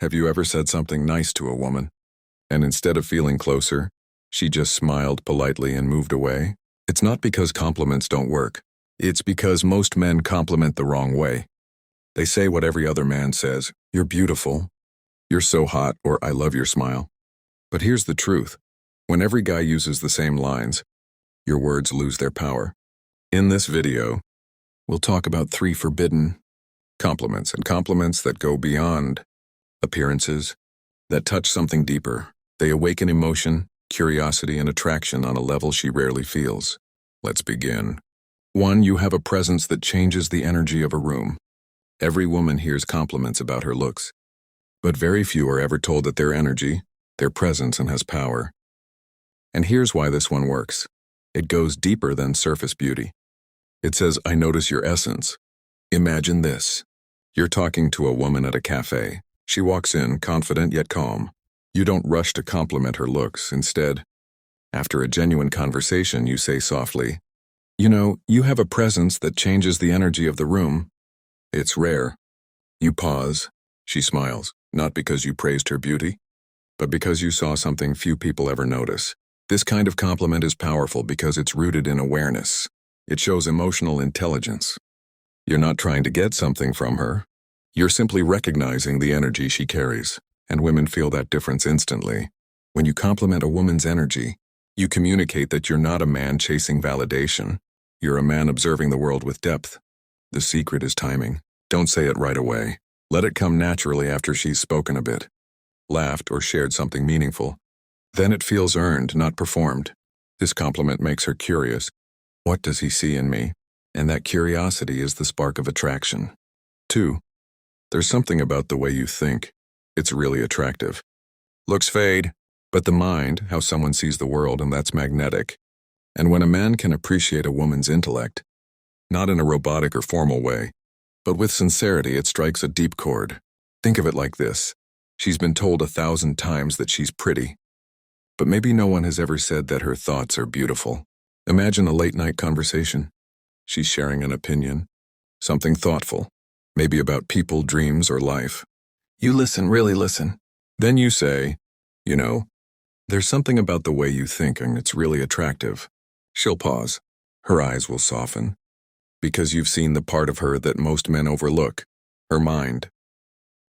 Have you ever said something nice to a woman, and instead of feeling closer, she just smiled politely and moved away? It's not because compliments don't work. It's because most men compliment the wrong way. They say what every other man says: "You're beautiful," "You're so hot," or "I love your smile." But here's the truth. When every guy uses the same lines, your words lose their power. In this video, we'll talk about 3 forbidden compliments, and compliments that go beyond appearances, that touch something deeper. They awaken emotion, curiosity, and attraction on a level she rarely feels. Let's begin. 1. You have a presence that changes the energy of a room. Every woman hears compliments about her looks, but very few are ever told that their energy, their presence, has power. And here's why this one works. It goes deeper than surface beauty. It says, "I notice your essence." Imagine this. You're talking to a woman at a cafe. She walks in, confident yet calm. You don't rush to compliment her looks. Instead, after a genuine conversation, you say softly, "You know, you have a presence that changes the energy of the room. It's rare." You pause. She smiles, not because you praised her beauty, but because you saw something few people ever notice. This kind of compliment is powerful because it's rooted in awareness. It shows emotional intelligence. You're not trying to get something from her. You're simply recognizing the energy she carries, and women feel that difference instantly. When you compliment a woman's energy, you communicate that you're not a man chasing validation. You're a man observing the world with depth. The secret is timing. Don't say it right away. Let it come naturally after she's spoken a bit, laughed, or shared something meaningful. Then it feels earned, not performed. This compliment makes her curious. What does he see in me? And that curiosity is the spark of attraction. 2. There's something about the way you think. It's really attractive. Looks fade, but the mind, how someone sees the world, and that's magnetic. And when a man can appreciate a woman's intellect, not in a robotic or formal way, but with sincerity, it strikes a deep chord. Think of it like this. She's been told 1,000 times that she's pretty, but maybe no one has ever said that her thoughts are beautiful. Imagine a late-night conversation. She's sharing an opinion, something thoughtful, maybe about people, dreams, or life. You listen, really listen. Then you say, "You know, there's something about the way you think, and it's really attractive." She'll pause. Her eyes will soften, because you've seen the part of her that most men overlook, her mind.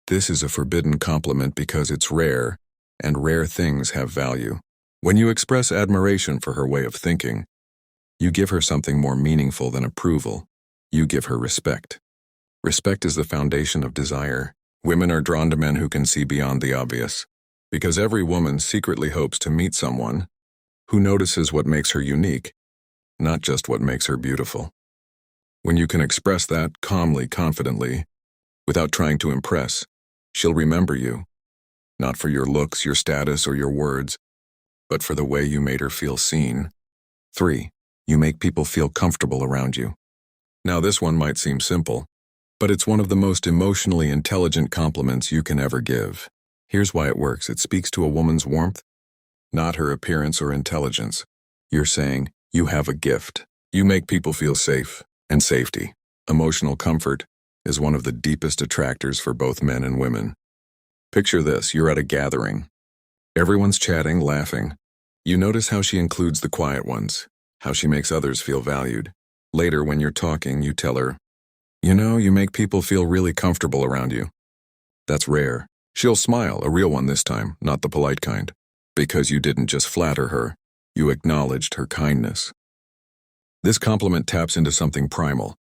This is a forbidden compliment because it's rare, and rare things have value. When you express admiration for her way of thinking, you give her something more meaningful than approval. You give her respect. Respect is the foundation of desire. Women are drawn to men who can see beyond the obvious, because every woman secretly hopes to meet someone who notices what makes her unique, not just what makes her beautiful. When you can express that calmly, confidently, without trying to impress, she'll remember you, not for your looks, your status, or your words, but for the way you made her feel seen. 3. You make people feel comfortable around you. Now, this one might seem simple, but it's one of the most emotionally intelligent compliments you can ever give. Here's why it works. It speaks to a woman's warmth, not her appearance or intelligence. You're saying, "You have a gift." You make people feel safe, and safety, emotional comfort, is one of the deepest attractors for both men and women. Picture this. You're at a gathering. Everyone's chatting, laughing. You notice how she includes the quiet ones, how she makes others feel valued. Later, when you're talking, you tell her, "You know, you make people feel really comfortable around you." That's rare. She'll smile, a real one this time, not the polite kind, because you didn't just flatter her, you acknowledged her kindness. This compliment taps into something primal.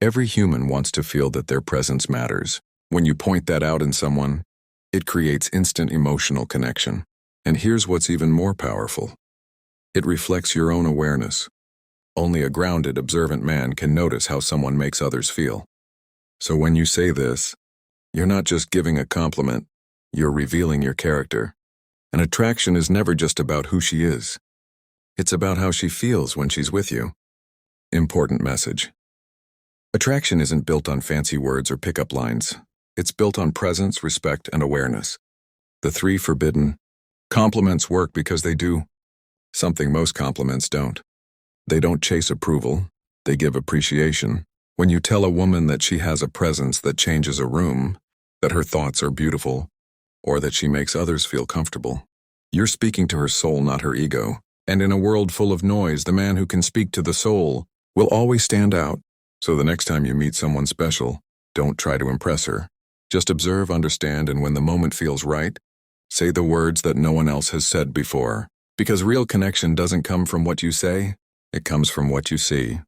Every human wants to feel that their presence matters. When you point that out in someone, it creates instant emotional connection. And here's what's even more powerful. It reflects your own awareness. Only a grounded, observant man can notice how someone makes others feel. So when you say this, you're not just giving a compliment, you're revealing your character. An attraction is never just about who she is. It's about how she feels when she's with you. Important message. Attraction isn't built on fancy words or pickup lines. It's built on presence, respect, and awareness. The 3 forbidden compliments work because they do something most compliments don't. They don't chase approval, they give appreciation. When you tell a woman that she has a presence that changes a room, that her thoughts are beautiful, or that she makes others feel comfortable. You're speaking to her soul, not her ego. And in a world full of noise, the man who can speak to the soul will always stand out. So the next time you meet someone special, don't try to impress her. Just observe, understand, and when the moment feels right, say the words that no one else has said before. Because real connection doesn't come from what you say, it comes from what you see.